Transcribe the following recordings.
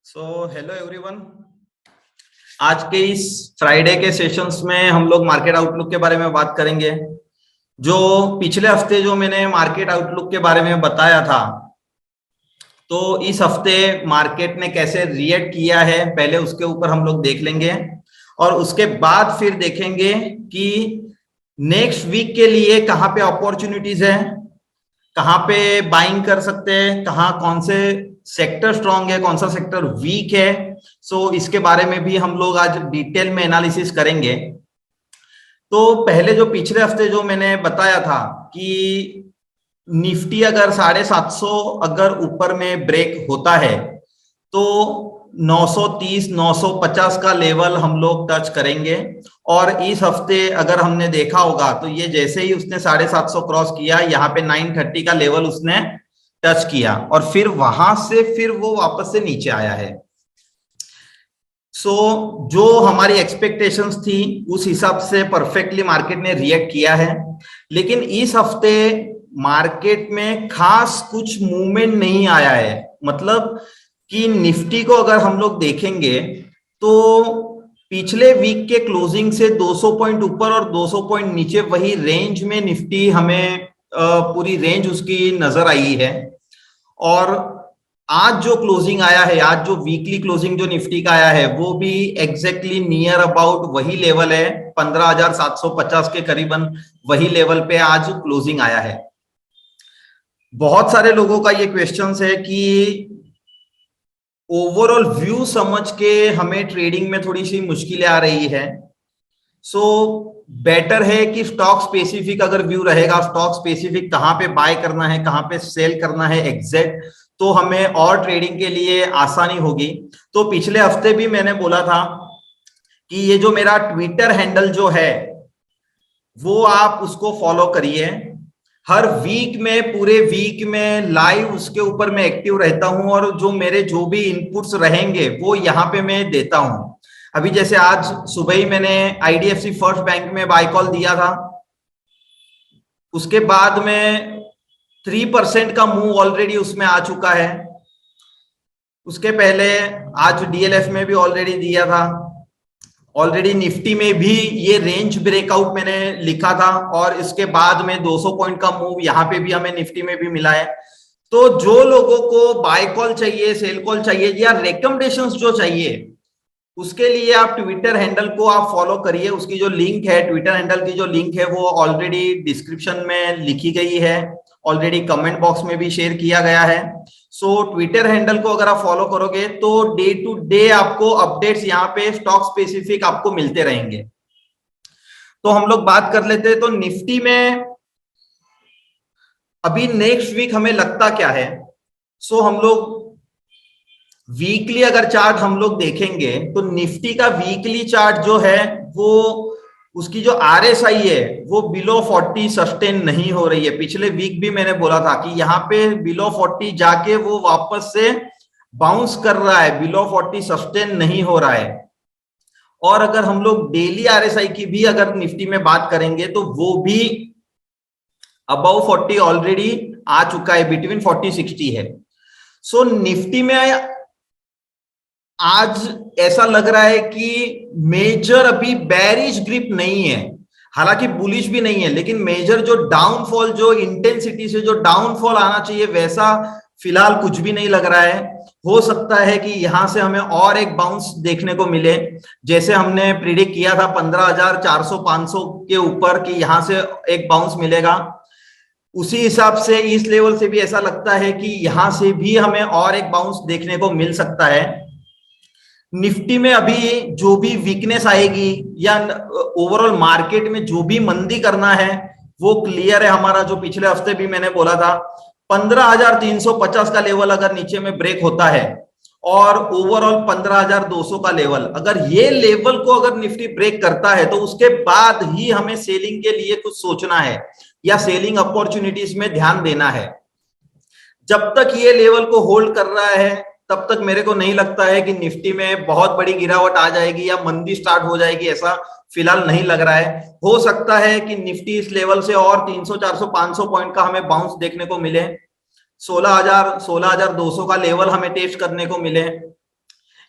Hello everyone. आज के इस फ्राइडे के सेशंस में हम लोग मार्केट आउटलुक के बारे में बात करेंगे। जो पिछले हफ्ते जो मैंने मार्केट आउटलुक के बारे में बताया था, तो इस हफ्ते मार्केट ने कैसे रिएक्ट किया है पहले उसके ऊपर हम लोग देख लेंगे, और उसके बाद फिर देखेंगे कि नेक्स्ट वीक के लिए कहाँ पे अपॉर्चुनिटीज है, कहाँ पे बाइंग कर सकते हैं, कहाँ कौन से सेक्टर स्ट्रांग है, कौन सा सेक्टर वीक है। इसके बारे में भी हम लोग आज डिटेल में एनालिसिस करेंगे। तो पहले जो पिछले हफ्ते जो मैंने बताया था कि निफ्टी अगर 750 अगर ऊपर में ब्रेक होता है तो 930 950 का लेवल हम लोग टच करेंगे। और इस हफ्ते अगर हमने देखा होगा तो ये जैसे ही उसने 750 क्रॉस किया, यहाँ पे 930 का लेवल उसने टच किया और फिर वहां से फिर वो वापस से नीचे आया है। जो हमारी एक्सपेक्टेशंस थी उस हिसाब से परफेक्टली मार्केट ने रिएक्ट किया है। लेकिन इस हफ्ते मार्केट में खास कुछ मूवमेंट नहीं आया है। मतलब कि निफ्टी को अगर हम लोग देखेंगे तो पिछले वीक के क्लोजिंग से 200 पॉइंट ऊपर और 200 पॉइंट नीचे वही रेंज में निफ्टी हमें पूरी रेंज उसकी नजर आई है। और आज जो क्लोजिंग आया है, आज जो वीकली क्लोजिंग जो निफ्टी का आया है वो भी एग्जैक्टली नियर अबाउट वही लेवल है, 15,750 के करीबन वही लेवल पे आज क्लोजिंग आया है। बहुत सारे लोगों का ये क्वेश्चन है कि ओवरऑल व्यू समझ के हमें ट्रेडिंग में थोड़ी सी मुश्किलें आ रही है। बेटर है कि स्टॉक स्पेसिफिक अगर व्यू रहेगा, स्टॉक स्पेसिफिक कहां पे बाय करना है, कहां पे सेल करना है एग्जैक्ट, तो हमें और ट्रेडिंग के लिए आसानी होगी। तो पिछले हफ्ते भी मैंने बोला था कि ये जो मेरा ट्विटर हैंडल जो है वो आप उसको फॉलो करिए। हर वीक में, पूरे वीक में लाइव उसके ऊपर मैं एक्टिव रहता हूं और जो मेरे जो भी इनपुट्स रहेंगे वो यहाँ पे मैं देता हूं। अभी जैसे आज सुबह ही मैंने आईडीएफसी फर्स्ट बैंक में बाय कॉल दिया था, उसके बाद में 3% का मूव ऑलरेडी उसमें आ चुका है। उसके पहले आज डीएलएफ में भी ऑलरेडी दिया था, ऑलरेडी निफ्टी में भी ये रेंज ब्रेकआउट मैंने लिखा था, और इसके बाद में 200 पॉइंट का मूव यहाँ पे भी हमें निफ्टी में भी मिला है। तो जो लोगों को बाय कॉल चाहिए, सेल कॉल चाहिए या रिकमेंडेशंस जो चाहिए, उसके लिए आप ट्विटर हैंडल को आप फॉलो करिए। उसकी जो लिंक है, ट्विटर हैंडल की जो लिंक है वो ऑलरेडी डिस्क्रिप्शन में लिखी गई है, ऑलरेडी कमेंट बॉक्स में भी शेयर किया गया है। ट्विटर हैंडल को अगर आप फॉलो करोगे तो डे टू डे आपको अपडेट्स यहाँ पे स्टॉक स्पेसिफिक आपको मिलते रहेंगे। तो हम लोग बात कर लेते हैं। तो निफ्टी में अभी नेक्स्ट वीक हमें लगता क्या है? हम लोग वीकली अगर चार्ट हम लोग देखेंगे तो निफ्टी का वीकली चार्ट जो है वो उसकी जो आरएसआई है वो बिलो 40 सस्टेन नहीं हो रही है। पिछले वीक भी मैंने बोला था कि यहाँ पे बिलो 40 जाके वो वापस से बाउंस कर रहा है, बिलो 40 सस्टेन नहीं हो रहा है। और अगर हम लोग डेली आरएसआई की भी अगर निफ्टी में बात करेंगे तो वो भी अबव 40 ऑलरेडी आ चुका है, बिटवीन 40-60 है। निफ्टी में आज ऐसा लग रहा है कि मेजर अभी बेरिश ग्रिप नहीं है, हालांकि बुलिश भी नहीं है, लेकिन मेजर जो डाउनफॉल, जो इंटेंसिटी से जो डाउनफॉल आना चाहिए वैसा फिलहाल कुछ भी नहीं लग रहा है। हो सकता है कि यहां से हमें और एक बाउंस देखने को मिले, जैसे हमने प्रिडिक्ट किया था 15,400-500 के ऊपर कि यहां से एक बाउंस मिलेगा। उसी हिसाब से इस लेवल से भी ऐसा लगता है कि यहां से भी हमें और एक बाउंस देखने को मिल सकता है। निफ्टी में अभी जो भी वीकनेस आएगी या ओवरऑल मार्केट में जो भी मंदी करना है वो क्लियर है हमारा। जो पिछले हफ्ते भी मैंने बोला था 15,350 का लेवल अगर नीचे में ब्रेक होता है और ओवरऑल 15,200 का लेवल, अगर ये लेवल को अगर निफ्टी ब्रेक करता है तो उसके बाद ही हमें सेलिंग के लिए कुछ सोचना है या सेलिंग अपॉर्चुनिटीज में ध्यान देना है। जब तक ये लेवल को होल्ड कर रहा है तब तक मेरे को नहीं लगता है कि निफ्टी में बहुत बड़ी गिरावट आ जाएगी या मंदी स्टार्ट हो जाएगी, ऐसा फिलहाल नहीं लग रहा है। हो सकता है कि निफ्टी इस लेवल से और 300 400 500 पॉइंट का हमें बाउंस देखने को मिले, 16,200 का लेवल हमें टेस्ट करने को मिले।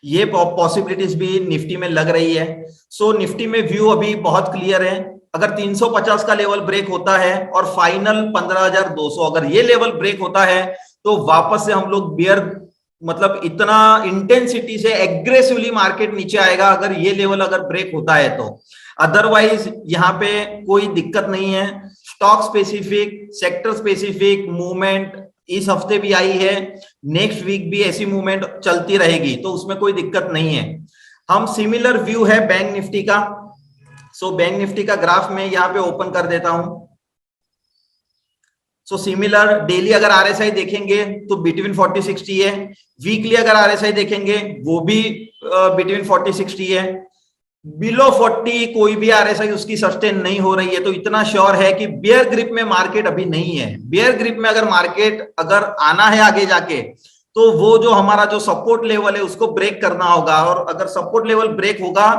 ये पॉसिबिलिटीज भी निफ्टी में लग रही है। सो निफ्टी में व्यू अभी बहुत क्लियर है। अगर 350 का लेवल ब्रेक होता है और फाइनल 15,200 अगर ये लेवल ब्रेक होता है तो वापस से हम लोग बियर मतलब इतना इंटेंसिटी से एग्रेसिवली मार्केट नीचे आएगा अगर ये लेवल अगर ब्रेक होता है तो। अदरवाइज यहाँ पे कोई दिक्कत नहीं है। Stock specific, sector specific movement इस हफ्ते भी आई है, नेक्स्ट वीक भी ऐसी मूवमेंट चलती रहेगी, तो उसमें कोई दिक्कत नहीं है। हम सिमिलर व्यू है बैंक निफ्टी का। सो बैंक निफ्टी का ग्राफ में यहां पे ओपन कर देता हूं। सो सिमिलर डेली अगर आरएसआई देखेंगे तो बिटवीन 40-60 है। वीकली अगर आरएसआई देखेंगे वो भी बिटवीन 40-60 है। बिलो 40 कोई भी आरएसआई उसकी सस्टेन नहीं हो रही है, तो इतना श्योर है कि बियर ग्रिप में मार्केट अभी नहीं है। बियर ग्रिप में अगर मार्केट अगर आना है आगे जाके तो वो जो हमारा जो सपोर्ट लेवल है उसको ब्रेक करना होगा, और अगर सपोर्ट लेवल ब्रेक होगा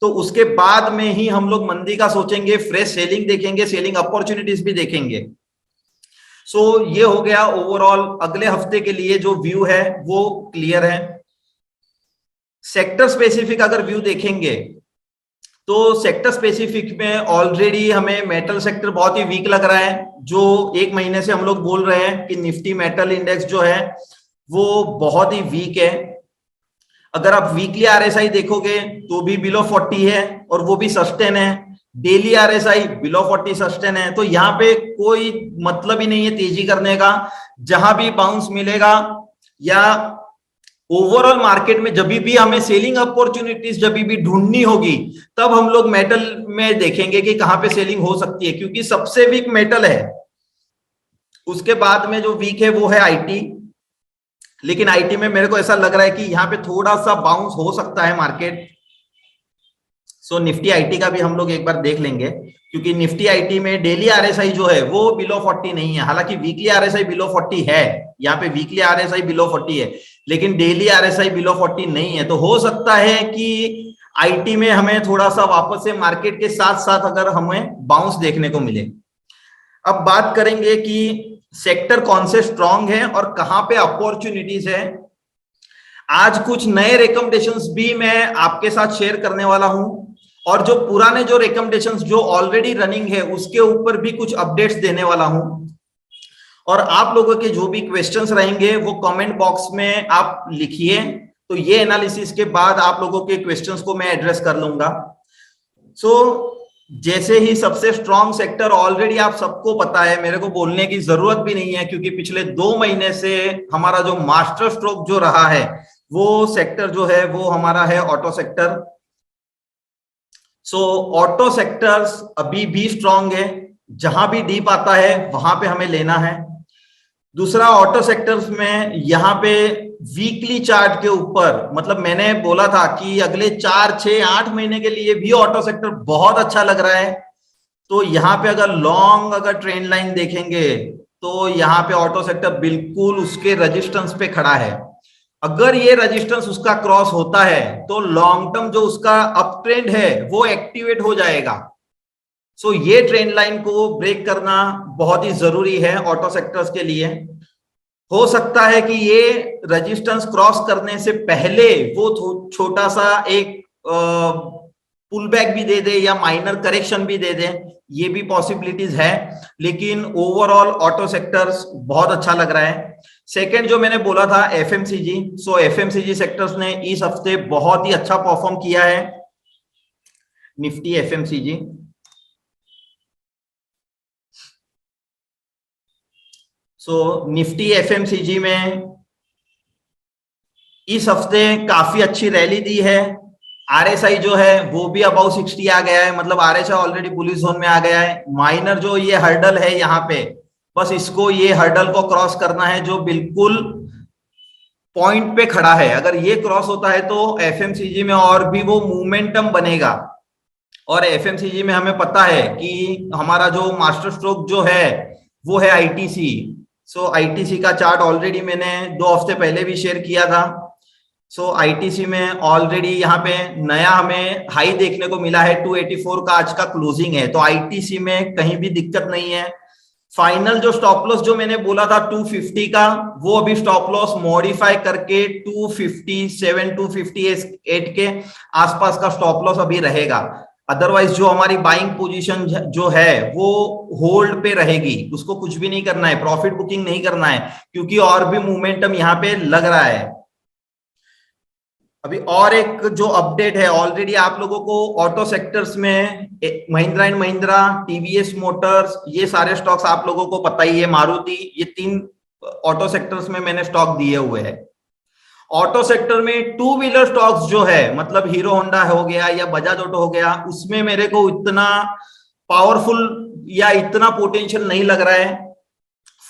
तो उसके बाद में ही हम लोग मंदी का सोचेंगे, फ्रेश सेलिंग देखेंगे, सेलिंग अपॉर्चुनिटीज भी देखेंगे। सो ये हो गया ओवरऑल अगले हफ्ते के लिए जो व्यू है वो क्लियर है। सेक्टर स्पेसिफिक अगर व्यू देखेंगे तो सेक्टर स्पेसिफिक में ऑलरेडी हमें मेटल सेक्टर बहुत ही वीक लग रहा है। जो एक महीने से हम लोग बोल रहे हैं कि निफ्टी मेटल इंडेक्स जो है वो बहुत ही वीक है। अगर आप वीकली आरएसआई देखोगे तो भी बिलो 40 है और वो भी सस्टेन है। डेली आरएसआई बिलो 40 सस्टेन है। तो यहाँ पे कोई मतलब ही नहीं है तेजी करने का। जहां भी बाउंस मिलेगा या ओवरऑल मार्केट में जब भी हमें सेलिंग अपॉर्चुनिटीज जब भी ढूंढनी होगी तब हम लोग मेटल में देखेंगे कि कहां पे सेलिंग हो सकती है, क्योंकि सबसे वीक मेटल है। उसके बाद में जो वीक है वो है आईटी। लेकिन आईटी में मेरे को ऐसा लग रहा है कि यहाँ पे थोड़ा सा बाउंस हो सकता है मार्केट। सो निफ्टी आईटी का भी हम लोग एक बार देख लेंगे, क्योंकि निफ्टी आईटी में डेली आरएसआई जो है वो बिलो 40 नहीं है। हालांकि वीकली आरएसआई बिलो 40 है, यहाँ पे वीकली आरएसआई बिलो 40 है, लेकिन डेली आरएसआई बिलो 40 नहीं है। तो हो सकता है कि आईटी में हमें थोड़ा सा वापस से मार्केट के साथ साथ अगर हमें बाउंस देखने को मिले। अब बात करेंगे कि सेक्टर कौन से स्ट्रांग है और कहां पे अपॉर्चुनिटीज है। आज कुछ नए रिकमेंडेशंस भी मैं आपके साथ शेयर करने वाला हूं, और जो पुराने जो रिकमेंडेशंस जो ऑलरेडी रनिंग है उसके ऊपर भी कुछ अपडेट्स देने वाला हूं। और आप लोगों के जो भी क्वेश्चंस रहेंगे वो कमेंट बॉक्स में आप लिखिए, तो ये एनालिसिस के बाद आप लोगों के क्वेश्चंस को मैं एड्रेस कर लूंगा। सो जैसे ही सबसे स्ट्रॉन्ग सेक्टर ऑलरेडी आप सबको पता है, मेरे को बोलने की जरूरत भी नहीं है, क्योंकि पिछले 2 महीने से हमारा जो मास्टर स्ट्रोक जो रहा है वो सेक्टर जो है वो हमारा है ऑटो सेक्टर। सो ऑटो सेक्टर्स अभी भी स्ट्रांग है। जहां भी डीप आता है वहां पे हमें लेना है। दूसरा, ऑटो सेक्टर्स में यहाँ पे वीकली चार्ट के ऊपर, मतलब मैंने बोला था कि अगले 4, 6, 8 महीने के लिए भी ऑटो सेक्टर बहुत अच्छा लग रहा है। तो यहाँ पे अगर लॉन्ग अगर ट्रेंड लाइन देखेंगे तो यहाँ पे ऑटो सेक्टर बिल्कुल उसके रेजिस्टेंस पे खड़ा है। अगर ये रेजिस्टेंस उसका क्रॉस होता है तो लॉन्ग टर्म जो उसका अप ट्रेंड है वो एक्टिवेट हो जाएगा। सो ये ट्रेंड लाइन को ब्रेक करना बहुत ही जरूरी है ऑटो सेक्टर्स के लिए। हो सकता है कि ये रेजिस्टेंस क्रॉस करने से पहले वो छोटा सा एक पुल बैक भी दे दे या माइनर करेक्शन भी दे दे, ये भी पॉसिबिलिटीज है। लेकिन ओवरऑल ऑटो सेक्टर्स बहुत अच्छा लग रहा है। सेकंड जो मैंने बोला था एफएमसीजी, सो एफएमसीजी सेक्टर्स ने इस हफ्ते बहुत ही अच्छा परफॉर्म किया है। निफ्टी एफएमसीजी, सो निफ्टी एफएमसीजी में इस हफ्ते काफी अच्छी रैली दी है। आरएसआई जो है वो भी अबाउ 60 आ गया है, मतलब आरएसआई ऑलरेडी बुलिश जोन में आ गया है। माइनर जो ये हर्डल है यहाँ पे, बस इसको ये हर्डल को क्रॉस करना है जो बिल्कुल पॉइंट पे खड़ा है। अगर ये क्रॉस होता है तो एफएमसीजी में और भी वो मोमेंटम बनेगा। और एफएमसीजी में हमें पता है कि हमारा जो मास्टर स्ट्रोक जो है वो है आईटीसी। सो आईटीसी का चार्ट ऑलरेडी मैंने 2 हफ्ते पहले भी शेयर किया था। सो आईटीसी में ऑलरेडी यहाँ पे नया हमें हाई देखने को मिला है, 284 का आज का क्लोजिंग है। तो आईटीसी में कहीं भी दिक्कत नहीं है। फाइनल जो स्टॉप लॉस जो मैंने बोला था 250 का, वो अभी स्टॉप लॉस मॉडिफाई करके 257 258 के आसपास का स्टॉप लॉस अभी रहेगा। अदरवाइज जो हमारी बाइंग पोजीशन जो है वो होल्ड पे रहेगी, उसको कुछ भी नहीं करना है, प्रॉफिट बुकिंग नहीं करना है, क्योंकि और भी मोमेंटम यहां पे लग रहा है। अभी और एक जो अपडेट है, ऑलरेडी आप लोगों को ऑटो सेक्टर्स में Mahindra and Mahindra, TVS Motors, ये सारे स्टॉक्स आप लोगों को पता ही है, मारुति, ये 3 ऑटो सेक्टर्स में मैंने स्टॉक दिए हुए हैं। ऑटो सेक्टर में 2 व्हीलर स्टॉक्स जो है, मतलब हीरो होंडा हो गया या बजाज ऑटो हो गया, उसमें मेरे को इतना पावरफुल या इतना पोटेंशियल नहीं लग रहा है।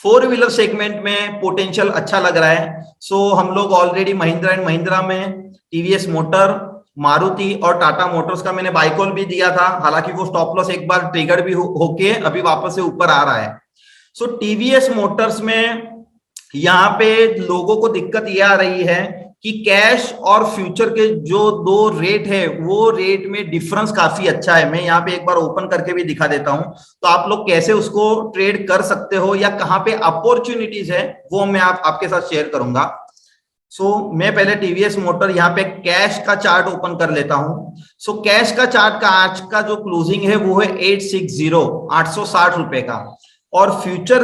4 व्हीलर सेगमेंट में पोटेंशियल अच्छा लग रहा है। सो हम लोग ऑलरेडी महिंद्रा एंड महिंद्रा में टीवीएस मोटर, मारुति और टाटा मोटर्स का मैंने बाय कॉल भी दिया था, हालांकि वो स्टॉप लॉस एक बार ट्रिगर भी होके अभी वापस से ऊपर आ रहा है। सो टीवीएस मोटर्स में यहाँ पे लोगों को दिक्कत ये आ रही है कि कैश और फ्यूचर के जो 2 रेट है, वो रेट में डिफरेंस काफी अच्छा है। मैं यहाँ पे एक बार ओपन करके भी दिखा देता हूं, तो आप लोग कैसे उसको ट्रेड कर सकते हो या कहां पे अपॉर्चुनिटीज है, वो मैं आपके साथ शेयर करूंगा। मैं पहले टीवीएस मोटर यहाँ पे कैश का चार्ट ओपन कर लेता हूं। कैश का चार्ट का आज का जो क्लोजिंग है वो है 860 रुपए का, और फ्यूचर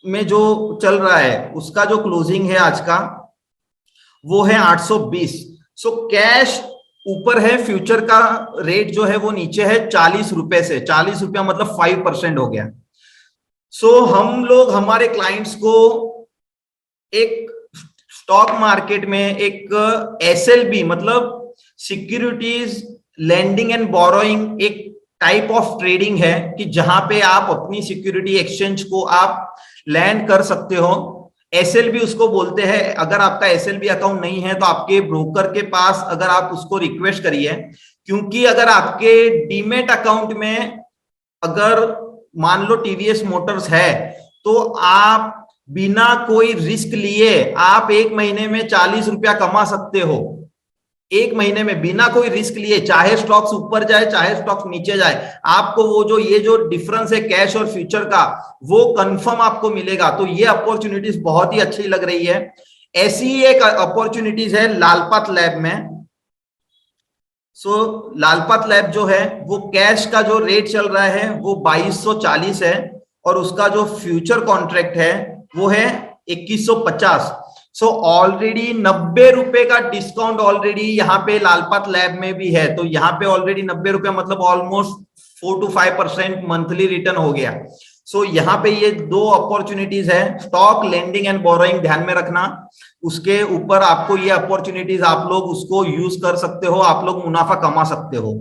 में जो चल रहा है उसका जो क्लोजिंग है आज का वो है 820। कैश ऊपर है, फ्यूचर का रेट जो है वो नीचे है 40 रुपए से। 40 रुपया मतलब 5% हो गया। हम लोग हमारे क्लाइंट्स को एक स्टॉक मार्केट में एक एसएलबी मतलब सिक्योरिटीज लेंडिंग एंड बोरोइंग एक टाइप ऑफ ट्रेडिंग है कि जहां पे आप अपनी सिक्योरिटी एक्सचेंज को आप लैंड कर सकते हो। एसएलबी उसको बोलते हैं। अगर आपका एसएलबी अकाउंट नहीं है तो आपके ब्रोकर के पास अगर आप उसको रिक्वेस्ट करिए, क्योंकि अगर आपके डीमेट अकाउंट में अगर मान लो टीवीएस मोटर्स है तो आप बिना कोई रिस्क लिए आप 1 महीने में 40 रुपया कमा सकते हो। 1 महीने में बिना कोई रिस्क लिए, चाहे स्टॉक्स ऊपर जाए चाहे स्टॉक्स नीचे जाए, आपको वो जो ये जो डिफरेंस है कैश और फ्यूचर का, वो कंफर्म आपको मिलेगा। तो ये अपॉर्चुनिटीज बहुत ही अच्छी लग रही है। ऐसी ही एक अपॉर्चुनिटीज है लालपात लैब में। लालपात लैब जो है वो कैश का जो रेट चल रहा है वो 2240 है, और उसका जो फ्यूचर कॉन्ट्रैक्ट है वो है 2150। ऑलरेडी 90 रुपए का डिस्काउंट ऑलरेडी यहाँ पे लालपात लैब में भी है। तो यहाँ पे ऑलरेडी 90 रुपया मतलब ऑलमोस्ट 4 to 5% मंथली रिटर्न हो गया। यहाँ पे ये 2 अपॉर्चुनिटीज है, स्टॉक लेंडिंग एंड बोरोइंग ध्यान में रखना। उसके ऊपर आपको ये अपॉर्चुनिटीज आप लोग उसको यूज कर सकते हो, आप लोग मुनाफा कमा सकते हो।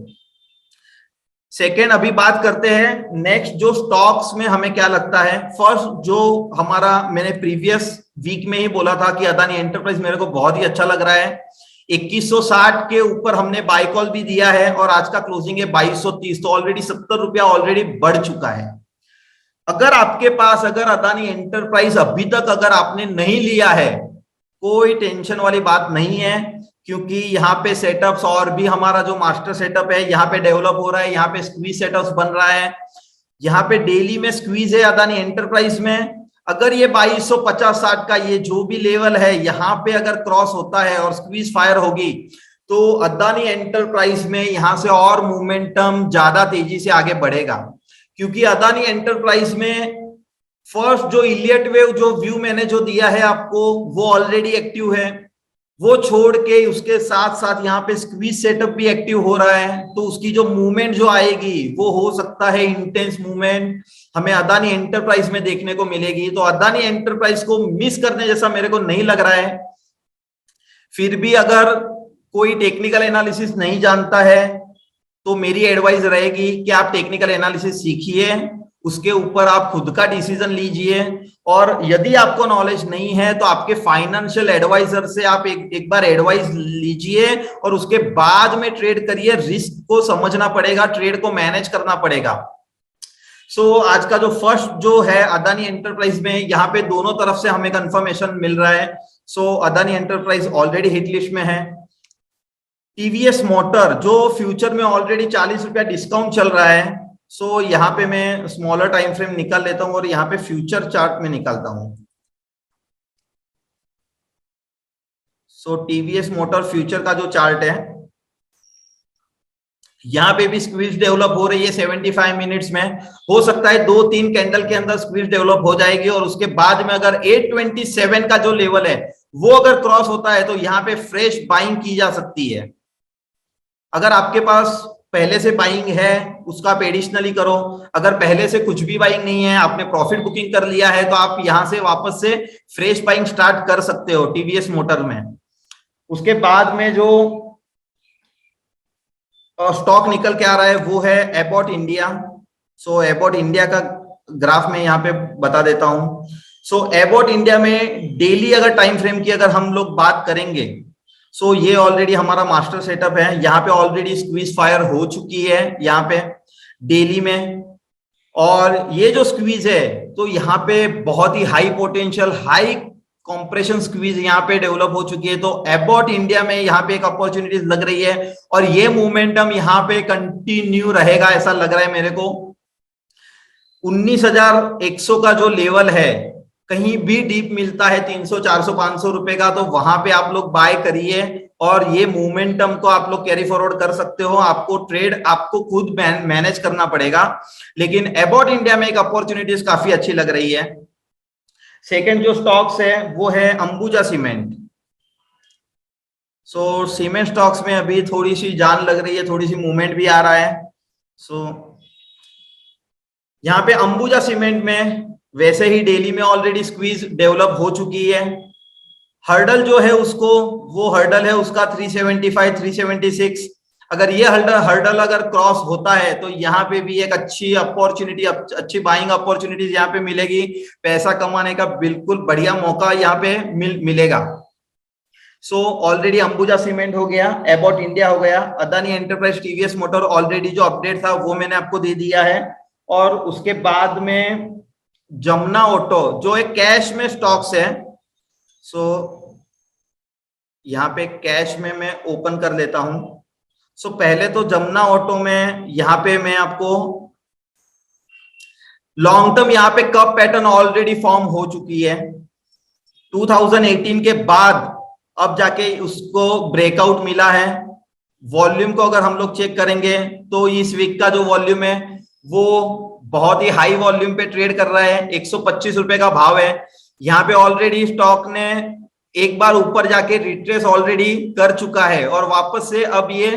सेकेंड, अभी बात करते हैं नेक्स्ट जो स्टॉक्स में हमें क्या लगता है। फर्स्ट जो हमारा, मैंने प्रीवियस वीक में ही बोला था कि अदानी एंटरप्राइज मेरे को बहुत ही अच्छा लग रहा है। 2160 के ऊपर हमने बाय कॉल भी दिया है और आज का क्लोजिंग है 2230। तो ऑलरेडी 70 रुपया ऑलरेडी बढ़ चुका है। अगर आपके पास अगर अदानी एंटरप्राइज अभी तक अगर आपने नहीं लिया है, कोई टेंशन वाली बात नहीं है, क्योंकि यहाँ पे सेटअप्स और भी हमारा जो मास्टर सेटअप है यहाँ पे डेवलप हो रहा है। यहाँ पे स्क्वीज सेटअप्स बन रहा है, यहाँ पे डेली में स्क्वीज है अदानी एंटरप्राइज में। अगर ये 2250-60 का ये जो भी लेवल है यहाँ पे अगर क्रॉस होता है और स्क्वीज फायर होगी, तो अदानी एंटरप्राइज में यहाँ से और मोमेंटम ज्यादा तेजी से आगे बढ़ेगा। क्योंकि अदानी एंटरप्राइज में फर्स्ट जो इलियट वेव जो व्यू मैंने जो दिया है आपको, वो ऑलरेडी एक्टिव है। वो छोड़ के उसके साथ साथ यहाँ पे स्क्वीज सेटअप भी एक्टिव हो रहा है। तो उसकी जो मूवमेंट जो आएगी वो हो सकता है इंटेंस मूवमेंट हमें अदानी एंटरप्राइज में देखने को मिलेगी। तो अदानी एंटरप्राइज को मिस करने जैसा मेरे को नहीं लग रहा है। फिर भी अगर कोई टेक्निकल एनालिसिस नहीं जानता है तो मेरी एडवाइस रहेगी कि आप टेक्निकल एनालिसिस सीखिए, उसके ऊपर आप खुद का डिसीजन लीजिए। और यदि आपको नॉलेज नहीं है तो आपके फाइनेंशियल एडवाइजर से आप एक बार एडवाइस लीजिए और उसके बाद में ट्रेड करिए। रिस्क को समझना पड़ेगा, ट्रेड को मैनेज करना पड़ेगा। आज का जो फर्स्ट जो है अदानी एंटरप्राइज में, यहाँ पे दोनों तरफ से हमें कंफर्मेशन मिल रहा है। Adani enterprise already hit list में है। टीवीएस मोटर जो फ्यूचर में ऑलरेडी 40 रुपया डिस्काउंट चल रहा है, सो यहाँ पे मैं स्मॉलर टाइम फ्रेम निकाल लेता हूं और यहाँ पे फ्यूचर चार्ट में निकालता हूं। सो टीवीएस मोटर फ्यूचर का जो चार्ट है, यहाँ पे भी स्क्वीज डेवलप हो रही है 75 मिनट्स में। हो सकता है 2-3 कैंडल के अंदर स्क्वीज डेवलप हो जाएगी और उसके बाद में अगर 827 का जो लेवल है वो अगर क्रॉस होता है तो यहाँ पे फ्रेश बाइंग की जा सकती है। अगर आपके पास पहले से बाइंग है उसका आप एडिशनली करो, अगर पहले से कुछ भी बाइंग नहीं है, आपने प्रॉफिट बुकिंग कर लिया है, तो आप यहां से वापस से फ्रेश बाइंग स्टार्ट कर सकते हो टीवीएस मोटर में। उसके बाद में जो स्टॉक निकल के आ रहा है वो है एबॉट इंडिया। सो एबॉट इंडिया का ग्राफ में यहाँ पे बता देता हूं। सो एबॉट इंडिया में डेली अगर टाइम फ्रेम की अगर हम लोग बात करेंगे, सो ये ऑलरेडी हमारा मास्टर सेटअप है। यहाँ पे ऑलरेडी स्क्वीज फायर हो चुकी है यहाँ पे डेली में, और ये जो स्क्वीज है तो यहाँ पे बहुत ही high potential high compression squeeze यहाँ पे डेवलप हो चुकी है। तो एबॉट इंडिया में यहाँ पे एक अपॉर्चुनिटीज लग रही है और ये मोमेंटम यहाँ पे कंटिन्यू रहेगा ऐसा लग रहा है मेरे को। 19,100 का जो लेवल है, कहीं भी डीप मिलता है 300 400 500 रुपए का, तो वहां पे आप लोग बाय करिए और ये मोमेंटम को आप लोग कैरी फॉरवर्ड कर सकते हो। आपको ट्रेड आपको खुद मैनेज करना पड़ेगा, लेकिन एबॉट इंडिया में एक अपॉर्चुनिटीज काफी अच्छी लग रही है। सेकंड जो स्टॉक्स है वो है अंबुजा सीमेंट। सो सीमेंट स्टॉक्स में अभी थोड़ी सी जान लग रही है, थोड़ी सी मूवमेंट भी आ रहा है। सो यहाँ पे अंबुजा सीमेंट में वैसे ही डेली में ऑलरेडी स्क्वीज डेवलप हो चुकी है। हर्डल जो है उसको, वो हर्डल है उसका 375 376। अगर ये हर्डल अगर क्रॉस होता है तो यहाँ पे भी एक अच्छी अपॉर्चुनिटी, अच्छी बाइंग अपॉर्चुनिटीज यहाँ पे मिलेगी। पैसा कमाने का बिल्कुल बढ़िया मौका यहाँ पे मिलेगा। सो ऑलरेडी अंबुजा सीमेंट हो गया, एबॉट इंडिया हो गया, Adani enterprise, TVS motor already जो अपडेट था वो मैंने आपको दे दिया है। और उसके बाद में जमुना ऑटो जो एक कैश में स्टॉक्स है। सो यहाँ पे कैश में मैं ओपन कर लेता हूं। सो पहले तो जमुना ऑटो में यहाँ पे मैं आपको लॉन्ग टर्म यहाँ पे कप पैटर्न ऑलरेडी फॉर्म हो चुकी है 2018 के बाद, अब जाके उसको ब्रेकआउट मिला है। वॉल्यूम को अगर हम लोग चेक करेंगे तो इस वीक का जो वॉल्यूम है वो बहुत ही हाई वॉल्यूम पे ट्रेड कर रहा है। 125 रुपए का भाव है। यहाँ पे ऑलरेडी स्टॉक ने एक बार ऊपर जाके रिट्रेस ऑलरेडी कर चुका है और वापस से अब ये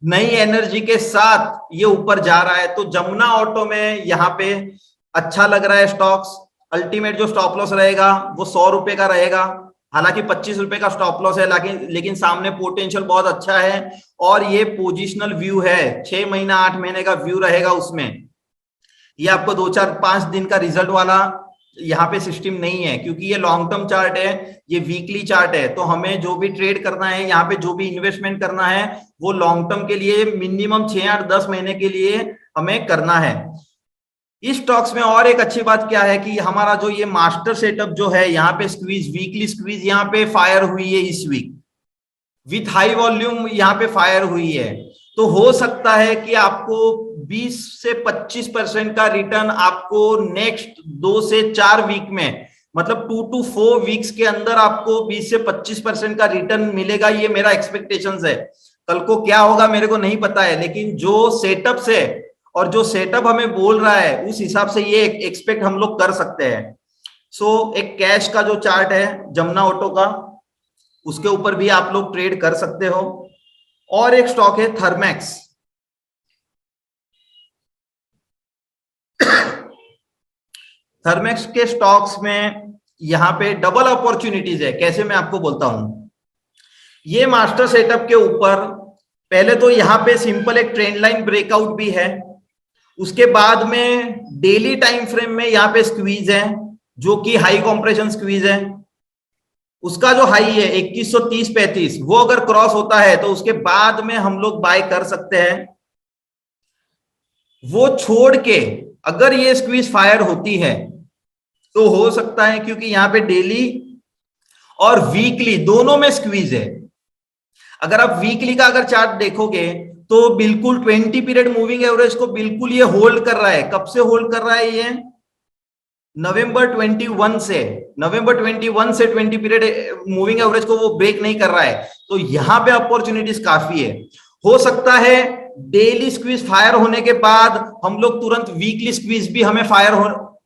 नई एनर्जी के साथ ये ऊपर जा रहा है। तो जमुना ऑटो में यहाँ पे अच्छा लग रहा है स्टॉक्स। अल्टीमेट जो स्टॉप लॉस रहेगा वो 100 रुपए का रहेगा। हालांकि 25 रुपए का स्टॉप लॉस है, लेकिन सामने पोटेंशियल बहुत अच्छा है और ये पोजिशनल व्यू है। 6 महीना 8 महीने का व्यू रहेगा उसमें। ये आपको 2-4-5 दिन का रिजल्ट वाला यहाँ पे सिस्टम नहीं है, क्योंकि ये लॉन्ग टर्म चार्ट है, ये वीकली चार्ट है। तो हमें जो भी ट्रेड करना है, यहाँ पे जो भी इन्वेस्टमेंट करना है वो लॉन्ग टर्म के लिए मिनिमम 6-8-10 महीने के लिए हमें करना है। इस स्टॉक्स में और एक अच्छी बात क्या है कि हमारा जो ये मास्टर सेटअप जो है, यहाँ पे स्क्वीज, वीकली स्क्वीज यहाँ पे फायर हुई है इस वीक विथ हाई वॉल्यूम यहाँ पे फायर हुई है। तो हो सकता है कि आपको 20 से 25% का रिटर्न आपको नेक्स्ट 2 से 4 वीक में, मतलब 2 to 4 वीक्स के अंदर आपको 20 से 25% का रिटर्न मिलेगा। ये मेरा एक्सपेक्टेशंस है। कल को क्या होगा मेरे को नहीं पता है, लेकिन जो सेटअप से और जो सेटअप हमें बोल रहा है उस हिसाब से ये एक्सपेक्ट हम लोग कर सकते हैं। सो एक कैश का जो चार्ट है जमुना ऑटो का, उसके ऊपर भी आप लोग ट्रेड कर सकते हो। और एक स्टॉक है थर्मैक्स। थर्मैक्स के स्टॉक्स में यहां पे डबल अपॉर्चुनिटीज है। कैसे, मैं आपको बोलता हूं। ये मास्टर सेटअप के ऊपर पहले तो यहां पे सिंपल एक ट्रेंड लाइन ब्रेकआउट भी है। उसके बाद में डेली टाइम फ्रेम में यहां पे स्क्वीज है जो कि हाई कंप्रेशन स्क्वीज है। उसका जो हाई है 2130-35, वो अगर क्रॉस होता है तो उसके बाद में हम लोग बाय कर सकते हैं। वो छोड़ के अगर ये स्क्वीज फायर होती है तो हो सकता है, क्योंकि यहां पे डेली और वीकली दोनों में स्क्वीज है। अगर आप वीकली का अगर चार्ट देखोगे तो बिल्कुल 20 पीरियड मूविंग एवरेज को बिल्कुल ये होल्ड कर रहा है। कब से होल्ड कर रहा है ये? नवंबर 21 से, नवंबर 21 से 20 पीरियड मूविंग एवरेज को वो ब्रेक नहीं कर रहा है। तो यहां पे अपॉर्चुनिटीज काफी है। हो सकता है डेली स्क्वीज फायर होने के बाद हम लोग तुरंत वीकली स्क्वीज भी हमें फायर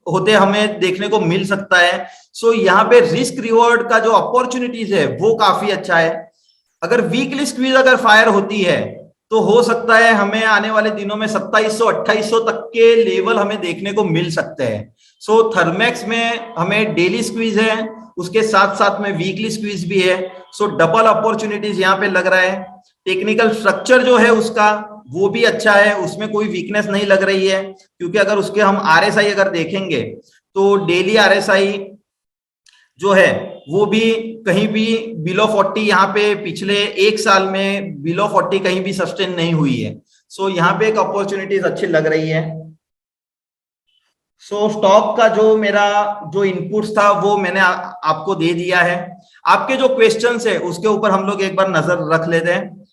होते हमें देखने को मिल सकता है। सो यहाँ पे रिस्क रिवॉर्ड का जो अपॉर्चुनिटीज है वो काफी अच्छा है। अगर वीकली स्क्वीज अगर फायर होती है तो हो सकता है हमें आने वाले दिनों में 2700-2800 तक के लेवल हमें देखने को मिल सकते हैं। सो थर्मेक्स में हमें डेली स्क्वीज है, उसके साथ साथ में वीकली स्क्वीज भी है। सो डबल अपॉर्चुनिटीज यहाँ पे लग रहा है। टेक्निकल स्ट्रक्चर जो है उसका वो भी अच्छा है, उसमें कोई वीकनेस नहीं लग रही है। क्योंकि अगर उसके हम आरएसआई अगर देखेंगे तो डेली आरएसआई जो है वो भी कहीं भी बिलो 40 यहाँ पे पिछले एक साल में बिलो 40 कहीं भी सस्टेन नहीं हुई है। सो यहाँ पे एक अपॉर्चुनिटीज अच्छी लग रही है। सो स्टॉक का जो मेरा जो इनपुट्स था वो मैंने आपको दे दिया है। आपके जो क्वेश्चंस है उसके ऊपर हम लोग एक बार नजर रख लेते हैं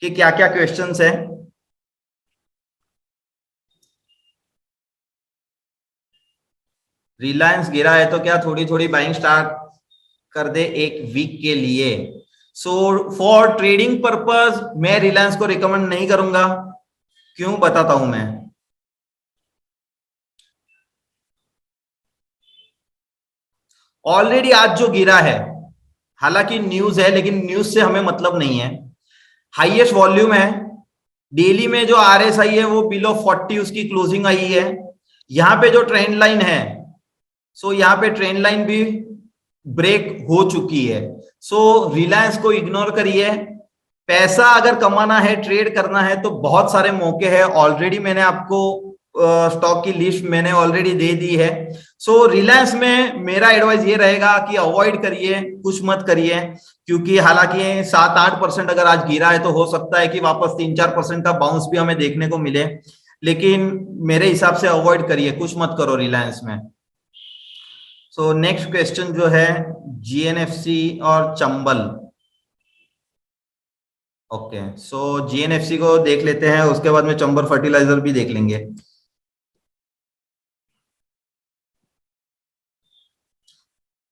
कि क्या क्या क्वेश्चंस है। रिलायंस गिरा है तो क्या थोड़ी थोड़ी बाइंग स्टार्ट कर दे एक वीक के लिए? सो फॉर ट्रेडिंग पर्पस मैं रिलायंस को रिकमेंड नहीं करूंगा। क्यों, बताता हूं मैं। ऑलरेडी आज जो गिरा है, हालांकि न्यूज है लेकिन न्यूज से हमें मतलब नहीं है। हाईएस्ट वॉल्यूम है। डेली में जो आरएसआई है वो बिलो 40 उसकी क्लोजिंग आई है। यहां पे जो ट्रेंड लाइन है, सो यहां पे ट्रेंड लाइन भी ब्रेक हो चुकी है। सो रिलायंस को इग्नोर करिए। पैसा अगर कमाना है, ट्रेड करना है तो बहुत सारे मौके हैं। ऑलरेडी मैंने आपको स्टॉक की लिस्ट मैंने ऑलरेडी दे दी है। सो रिलायंस में मेरा एडवाइस ये रहेगा कि अवॉइड करिए, कुछ मत करिए। क्योंकि हालांकि 7-8% अगर आज गिरा है तो हो सकता है कि वापस 3-4% का बाउंस भी हमें देखने को मिले। लेकिन मेरे हिसाब से अवॉइड करिए, कुछ मत करो रिलायंस में। सो नेक्स्ट क्वेश्चन जो है जीएनएफसी और चंबल। ओके, सो जीएनएफसी को देख लेते हैं, उसके बाद में चंबल फर्टिलाइजर भी देख लेंगे।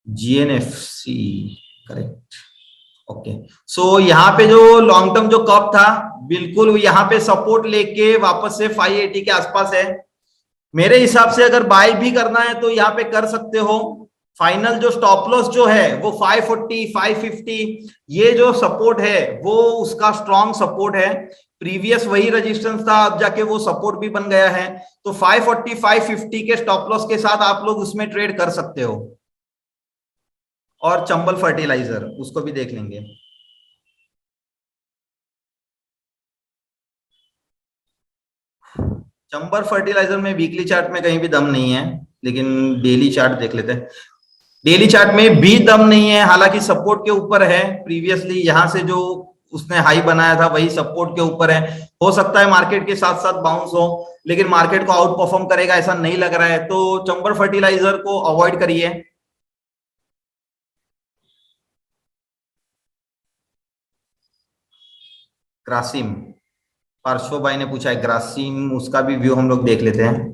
GNFC, correct. ओके, सो यहाँ पे जो लॉन्ग टर्म जो कप था बिल्कुल यहाँ पे सपोर्ट लेके वापस से 580 के आसपास है। मेरे हिसाब से अगर बाय भी करना है तो यहाँ पे कर सकते हो। फाइनल जो स्टॉप लॉस जो है वो 540 550, ये जो सपोर्ट है वो उसका स्ट्रॉन्ग सपोर्ट है। प्रीवियस वही रेजिस्टेंस था, अब जाके वो सपोर्ट भी बन गया है। तो 540 550 के स्टॉप लॉस के साथ आप लोग उसमें ट्रेड कर सकते हो। और चंबल फर्टिलाइजर उसको भी देख लेंगे। चंबल फर्टिलाइजर में वीकली चार्ट में कहीं भी दम नहीं है, लेकिन डेली चार्ट देख लेते हैं। डेली चार्ट में भी दम नहीं है, हालांकि सपोर्ट के ऊपर है। प्रीवियसली यहां से जो उसने हाई बनाया था वही सपोर्ट के ऊपर है। हो सकता है मार्केट के साथ साथ बाउंस हो, लेकिन मार्केट को आउट परफॉर्म करेगा ऐसा नहीं लग रहा है। तो चंबल फर्टिलाइजर को अवॉइड करिए। ग्रासिम, पार्श्व भाई ने पूछा है ग्रासिम, उसका भी व्यू हम लोग देख लेते हैं।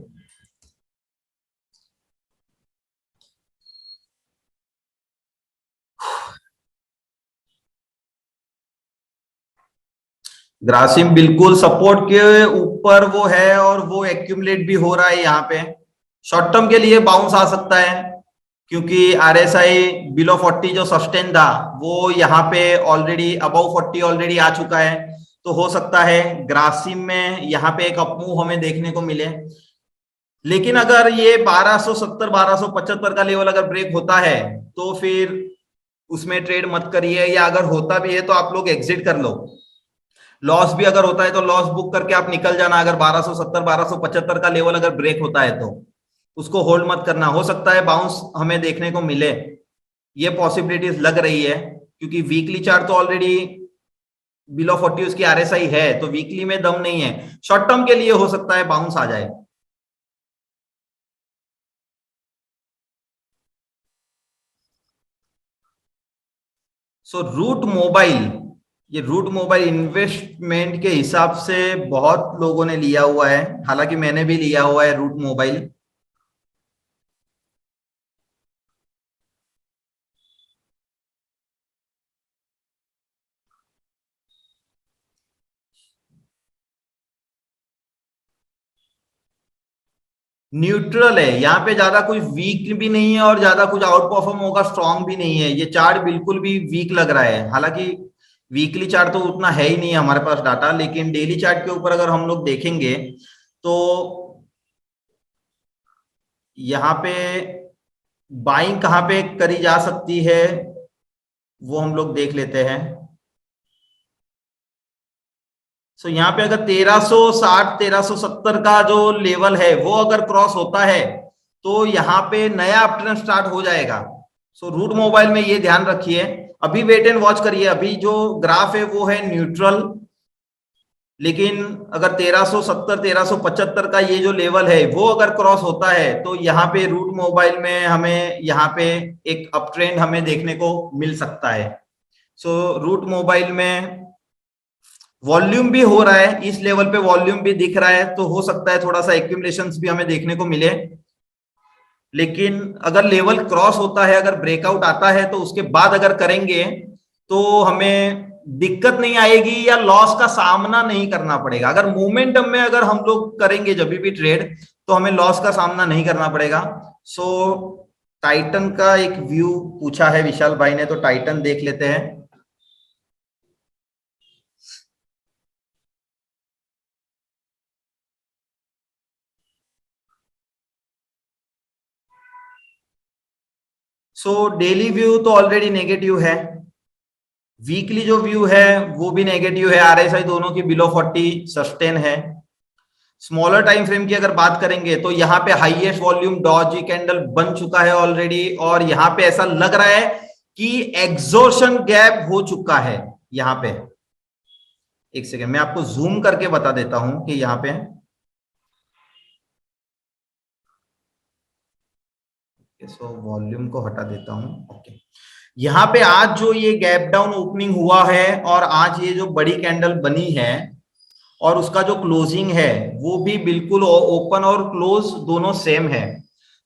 ग्रासिम बिल्कुल सपोर्ट के ऊपर वो है और वो एक्यूमुलेट भी हो रहा है यहाँ पे। शॉर्ट टर्म के लिए बाउंस आ सकता है, क्योंकि आरएसआई बिलो 40 जो सस्टेन था वो यहाँ पे ऑलरेडी अबव 40 ऑलरेडी आ चुका है। तो हो सकता है ग्रासिम में यहाँ पे एक अपमूव हमें देखने को मिले। लेकिन अगर ये 1270 1275 का लेवल अगर ब्रेक होता है तो फिर उसमें ट्रेड मत करिए, या अगर होता भी है तो आप लोग एग्जिट कर लो। लॉस भी अगर होता है तो लॉस बुक करके आप निकल जाना। अगर 1270 1275 का लेवल अगर ब्रेक होता है तो उसको होल्ड मत करना। हो सकता है बाउंस हमें देखने को मिले, ये पॉसिबिलिटीज लग रही है। क्योंकि वीकली चार्ट तो ऑलरेडी बिलो 40 उसकी आरएसआई है, तो वीकली में दम नहीं है। शॉर्ट टर्म के लिए हो सकता है बाउंस आ जाए। सो रूट मोबाइल, ये रूट मोबाइल इन्वेस्टमेंट के हिसाब से बहुत लोगों ने लिया हुआ है, हालांकि मैंने भी लिया हुआ है रूट मोबाइल। न्यूट्रल है, यहाँ पे ज्यादा कुछ वीक भी नहीं है और ज्यादा कुछ आउट परफॉर्म होगा स्ट्रांग भी नहीं है। ये चार्ट बिल्कुल भी वीक लग रहा है, हालांकि वीकली चार्ट तो उतना है ही नहीं हमारे पास डाटा, लेकिन डेली चार्ट के ऊपर अगर हम लोग देखेंगे तो यहाँ पे बाइंग कहाँ पे करी जा सकती है वो हम लोग देख लेते हैं। सो यहाँ पे अगर 1360 1370 का जो लेवल है वो अगर क्रॉस होता है तो यहाँ पे नया अपट्रेंड स्टार्ट हो जाएगा। सो रूट मोबाइल में ये ध्यान रखिए, अभी वेट एंड वॉच करिए। अभी जो ग्राफ है वो है न्यूट्रल, लेकिन अगर 1370 1375 का ये जो लेवल है वो अगर क्रॉस होता है तो यहाँ पे रूट मोबाइल में हमें यहाँ पे एक अप ट्रेंड हमें देखने को मिल सकता है। सो रूट मोबाइल में वॉल्यूम भी हो रहा है, इस लेवल पे वॉल्यूम भी दिख रहा है, तो हो सकता है थोड़ा सा एक्यूमुलेशंस भी हमें देखने को मिले। लेकिन अगर लेवल क्रॉस होता है, अगर ब्रेकआउट आता है तो उसके बाद अगर करेंगे तो हमें दिक्कत नहीं आएगी या लॉस का सामना नहीं करना पड़ेगा। अगर मोमेंटम में अगर हम लोग करेंगे जब भी ट्रेड तो हमें लॉस का सामना नहीं करना पड़ेगा। सो टाइटन का एक व्यू पूछा है विशाल भाई ने, तो टाइटन देख लेते हैं। सो डेली व्यू तो ऑलरेडी नेगेटिव है, वीकली जो व्यू है वो भी नेगेटिव है, आरएसआई दोनों की बिलो 40 सस्टेन है। स्मॉलर टाइम फ्रेम की अगर बात करेंगे तो यहाँ पे हाईएस्ट वॉल्यूम डॉजी कैंडल बन चुका है ऑलरेडी, और यहाँ पे ऐसा लग रहा है कि एग्जॉर्शन गैप हो चुका है। यहाँ पे एक सेकेंड मैं आपको जूम करके बता देता हूं कि यहाँ पे सो वॉल्यूम को हटा देता हूं। ओके, यहाँ पे आज जो ये गैप डाउन ओपनिंग हुआ है और आज ये जो बड़ी कैंडल बनी है और उसका जो क्लोजिंग है वो भी बिल्कुल ओपन और क्लोज दोनों सेम है।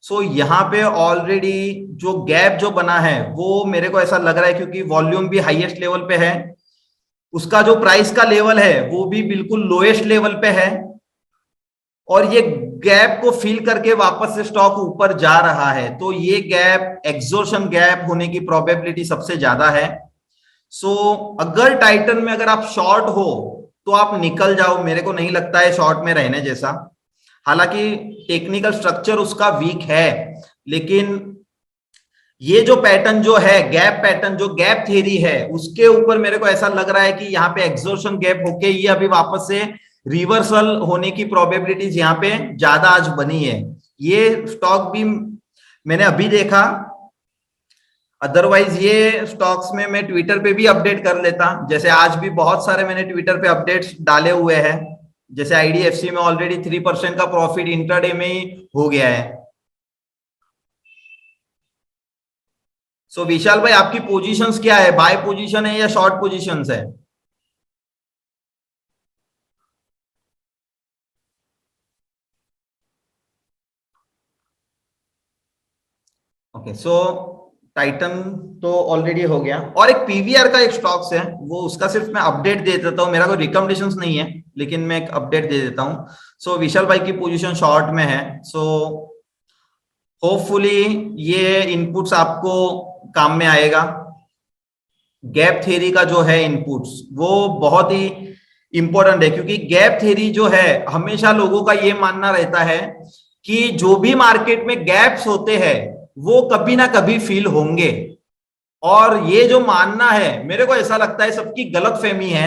सो यहाँ पे ऑलरेडी जो गैप जो बना है वो मेरे को ऐसा लग रहा है, क्योंकि वॉल्यूम भी हाईएस्ट लेवल पे है, उसका जो प्राइस का लेवल है वो भी बिल्कुल लोएस्ट लेवल पे है, और ये गैप को फिल करके वापस से स्टॉक ऊपर जा रहा है, तो ये गैप एग्जॉर्शन गैप होने की प्रोबेबिलिटी सबसे ज्यादा है। सो अगर टाइटन में अगर आप शॉर्ट हो तो आप निकल जाओ, मेरे को नहीं लगता है शॉर्ट में रहने जैसा। हालांकि टेक्निकल स्ट्रक्चर उसका वीक है, लेकिन ये जो पैटर्न जो है गैप पैटर्न जो गैप थ्योरी है उसके ऊपर मेरे को ऐसा लग रहा है कि यहाँ पे एग्जॉर्शन गैप होके ये अभी वापस से रिवर्सल होने की प्रोबेबिलिटीज यहाँ पे ज्यादा आज बनी है। ये स्टॉक भी मैंने अभी देखा, अदरवाइज ये स्टॉक्स में मैं ट्विटर पे भी अपडेट कर लेता, जैसे आज भी बहुत सारे मैंने ट्विटर पे अपडेट्स डाले हुए हैं। जैसे आईडीएफसी में ऑलरेडी 3% का प्रॉफिट इंट्राडे में ही हो गया है। सो विशाल भाई आपकी पोजीशंस क्या है, बाय पोजीशन है या शॉर्ट पोजीशंस है? ओके, सो टाइटन तो ऑलरेडी हो गया, और एक पीवीआर का एक स्टॉक्स है वो उसका सिर्फ मैं अपडेट दे देता हूं, मेरा कोई रिकमेंडेशंस नहीं है लेकिन मैं एक अपडेट दे देता हूं। सो विशाल भाई की पोजीशन शॉर्ट में है, सो होपफुली ये इनपुट्स आपको काम में आएगा। गैप थ्योरी का जो है इनपुट्स वो बहुत ही इंपॉर्टेंट है, क्योंकि गैप थ्योरी जो है हमेशा लोगों का ये मानना रहता है कि जो भी मार्केट में गैप्स होते हैं वो कभी ना कभी फील होंगे, और ये जो मानना है मेरे को ऐसा लगता है सबकी गलत फहमी है।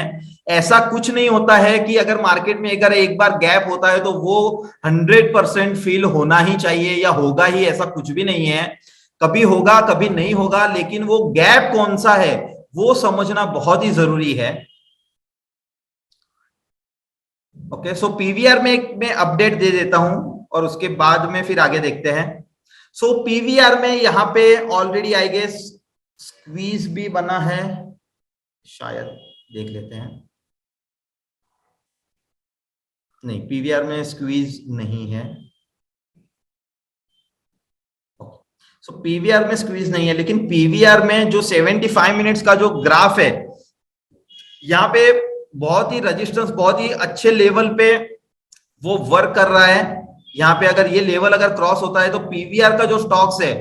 ऐसा कुछ नहीं होता है कि अगर मार्केट में अगर एक बार गैप होता है तो वो 100% फील होना ही चाहिए या होगा ही, ऐसा कुछ भी नहीं है। कभी होगा कभी नहीं होगा, लेकिन वो गैप कौन सा है वो समझना बहुत ही जरूरी है। ओके, सो पीवीआर में मैं अपडेट दे देता हूं और उसके बाद में फिर आगे देखते हैं। सो पीवीआर में यहां पे ऑलरेडी आई गेस स्क्वीज भी बना है शायद। देख लेते हैं। नहीं, पीवीआर में स्क्वीज नहीं है। सो पीवीआर में स्क्वीज नहीं है, लेकिन पीवीआर में जो 75 मिनट्स का जो ग्राफ है, यहाँ पे बहुत ही रेजिस्टेंस बहुत ही अच्छे लेवल पे वो वर्क कर रहा है। यहाँ पे अगर ये लेवल अगर क्रॉस होता है तो पीवीआर का जो स्टॉक्स है,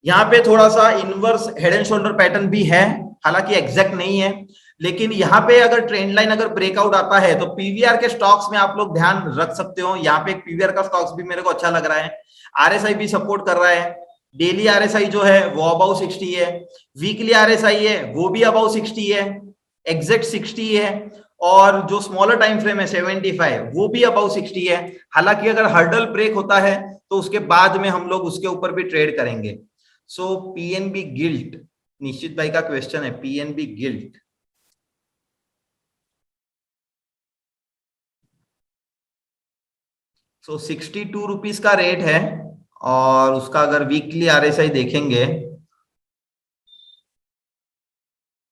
यहाँ पे थोड़ा सा inverse head and shoulder pattern भी है, हालांकि एग्जैक्ट नहीं है। लेकिन यहाँ पे अगर ट्रेंड लाइन अगर ब्रेकआउट आता है तो पीवीआर के स्टॉक्स में आप लोग ध्यान रख सकते हो। यहाँ पे एक पीवीआर का स्टॉक्स भी मेरे को अच्छा लग रहा है, आरएसआई भी सपोर्ट कर रहा है। डेली आरएसआई जो है वो अबाउ 60 है, वीकली आरएसआई है वो भी अबाउ 60 है, एग्जैक्ट 60 है, और जो स्मॉलर टाइम फ्रेम है 75 वो भी अबाउ 60 है। हालांकि अगर हर्डल ब्रेक होता है तो उसके बाद में हम लोग उसके ऊपर भी ट्रेड करेंगे। सो पीएनबी गिल्ट, निश्चित भाई का क्वेश्चन है, पीएनबी गिल्ट। सो 62 रुपीज का रेट है, और उसका अगर वीकली आरएसआई देखेंगे,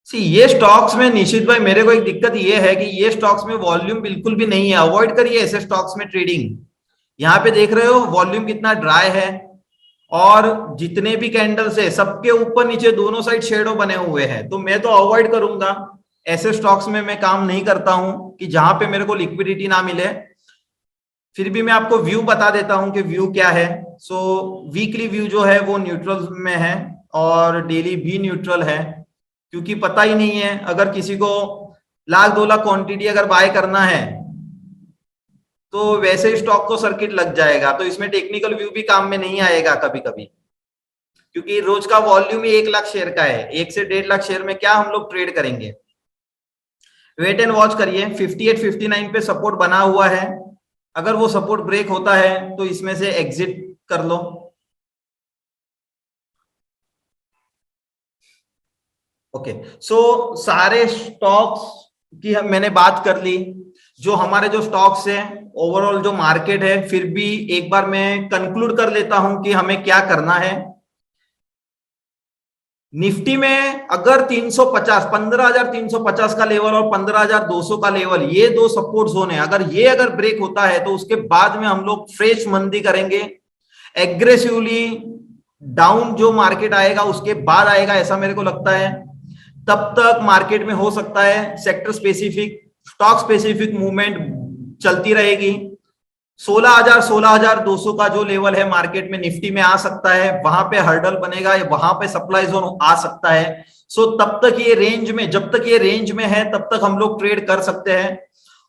ये स्टॉक्स में निश्चित भाई मेरे को एक दिक्कत ये है कि ये स्टॉक्स में वॉल्यूम बिल्कुल भी नहीं है। अवॉइड करिए ऐसे स्टॉक्स में ट्रेडिंग। यहाँ पे देख रहे हो वॉल्यूम कितना ड्राई है, और जितने भी कैंडल्स है सबके ऊपर नीचे दोनों साइड शेडो बने हुए हैं। तो मैं तो अवॉइड करूंगा, ऐसे स्टॉक्स में मैं काम नहीं करता हूं कि जहां पे मेरे को लिक्विडिटी ना मिले। फिर भी मैं आपको व्यू बता देता हूं कि व्यू क्या है। सो वीकली व्यू जो है वो न्यूट्रल में है, और डेली भी न्यूट्रल है, क्योंकि पता ही नहीं है अगर किसी को 1,00,000-2,00,000 क्वांटिटी अगर बाय करना है तो वैसे ही स्टॉक को सर्किट लग जाएगा, तो इसमें टेक्निकल व्यू भी काम में नहीं आएगा कभी कभी, क्योंकि रोज का वॉल्यूम ही 1,00,000 शेयर का है। 1 से 1.5 लाख शेयर में क्या हम लोग ट्रेड करेंगे। वेट एंड वॉच करिए, 58-59 पे सपोर्ट बना हुआ है, अगर वो सपोर्ट ब्रेक होता है तो इसमें से एग्जिट कर लो। ओके, सो सारे स्टॉक्स की मैंने बात कर ली, जो हमारे जो स्टॉक्स हैं, ओवरऑल जो मार्केट है। फिर भी एक बार मैं कंक्लूड कर लेता हूं कि हमें क्या करना है। निफ्टी में अगर 350 15,350 का लेवल और 15,200 का लेवल, ये दो सपोर्ट जोन है, अगर ब्रेक होता है तो उसके बाद में हम लोग फ्रेश मंदी करेंगे। एग्रेसिवली डाउन जो मार्केट आएगा उसके बाद आएगा, ऐसा मेरे को लगता है। तब तक मार्केट में हो सकता है sector specific, stock specific movement चलती रहेगी। 16,200 का जो लेवल है मार्केट में निफ्टी में आ सकता है, वहां पे हर्डल बनेगा, वहां पे सप्लाई जोन आ सकता है। सो तब तक ये रेंज में, जब तक ये रेंज में है तब तक हम लोग ट्रेड कर सकते हैं।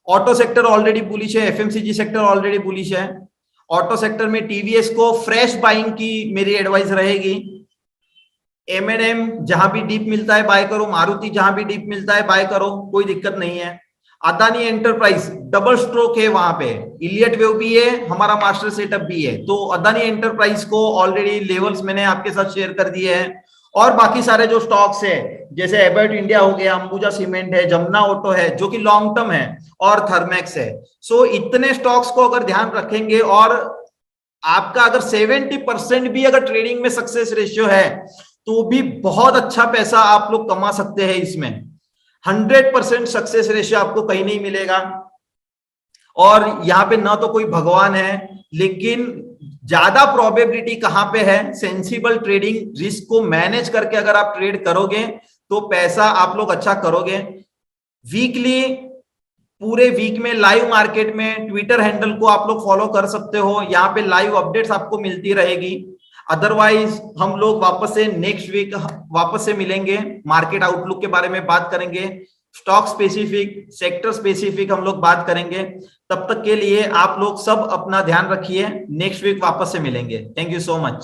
ऑटो सेक्टर ऑलरेडी बुलिश है, एफएमसीजी सेक्टर ऑलरेडी बुलिश है। ऑटो सेक्टर में टीवीएस को फ्रेश बाइंग की मेरी एडवाइस रहेगी। एमएनएम जहां भी डीप मिलता है बाय करो, मारुति जहां भी डीप मिलता है बाय करो, कोई दिक्कत नहीं है। अदानी एंटरप्राइज डबल स्ट्रोक है वहां पे, इलियट वेव भी है, हमारा मास्टर सेटअप भी है। तो अदानी एंटरप्राइज को ऑलरेडी लेवल्स मैंने आपके साथ शेयर कर दिए हैं। और बाकी सारे जो स्टॉक्स है, जैसे एबर्ट इंडिया हो गया, अंबुजा सीमेंट है, जमुना ऑटो है जो कि लॉन्ग टर्म है, और थर्मेक्स है। सो इतने स्टॉक्स को अगर ध्यान रखेंगे, और आपका अगर 70% भी अगर ट्रेडिंग में सक्सेस रेशियो है तो भी बहुत अच्छा पैसा आप लोग कमा सकते हैं इसमें। 100% सक्सेस रेशियो आपको कहीं नहीं मिलेगा। और यहां पे ना तो कोई भगवान है, लेकिन ज्यादा प्रोबेबिलिटी कहां पे है, सेंसिबल ट्रेडिंग, रिस्क को मैनेज करके अगर आप ट्रेड करोगे तो पैसा आप लोग अच्छा करोगे। वीकली, पूरे वीक में लाइव मार्केट में ट्विटर हैंडल को आप लोग फॉलो कर सकते हो, यहाँ पे लाइव अपडेट्स आपको मिलती रहेगी। अदरवाइज हम लोग वापस से नेक्स्ट वीक वापस से मिलेंगे, मार्केट आउटलुक के बारे में बात करेंगे, स्टॉक स्पेसिफिक, सेक्टर स्पेसिफिक हम लोग बात करेंगे। तब तक के लिए आप लोग सब अपना ध्यान रखिए, नेक्स्ट वीक वापस से मिलेंगे। Thank you so much.